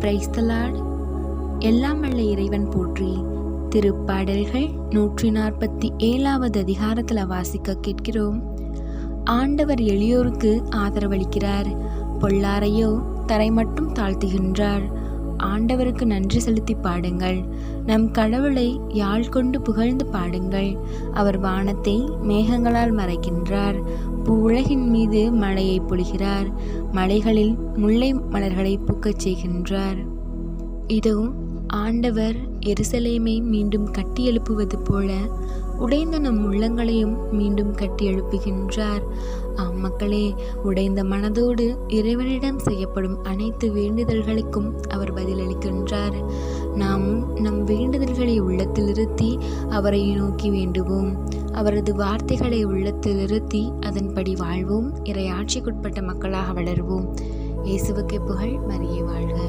Praise the Lord. எல்லாம் வல்ல இறைவன் போற்றி. திருப்பாடல்கள் 147வது அதிகாரத்தில் வாசிக்க கேட்கிறோம். ஆண்டவர் எளியோருக்கு ஆதரவளிக்கிறார், பொல்லாரையோ தரை மட்டும் தாழ்த்துகின்றார். ஆண்டவருக்கு நன்றி செலுத்தி பாடுங்கள், நம் கடவுளை யாழ் கொண்டு புகழ்ந்து பாடுங்கள். அவர் வானத்தை மேகங்களால் மறைக்கின்றார், உலகின் மீது மழையை பொழிகிறார், மலைகளில் முல்லை மலர்களை பூக்கச் செய்கின்றார். இதோ ஆண்டவர் எருசலேமை மீண்டும் கட்டி எழுப்புவது போல உடைந்த நம் உள்ளங்களையும் மீண்டும் கட்டி எழுப்புகின்றார். மக்களே, உடைந்த மனதோடு இறைவனிடம் செய்யப்படும் அனைத்து வேண்டுதல்களுக்கும் அவர் பதிலளிக்கின்றார். நாமும் நம் வேண்டுதல்களை உள்ளத்தில் இருத்தி அவரை நோக்கி வேண்டுவோம். அவரது வார்த்தைகளை உள்ளத்தில் இருத்தி அதன்படி வாழ்வோம். இறை ஆட்சிக்குட்பட்ட மக்களாக வளர்வோம். இயேசுவுக்கே புகழ், மரியே வாழ்க.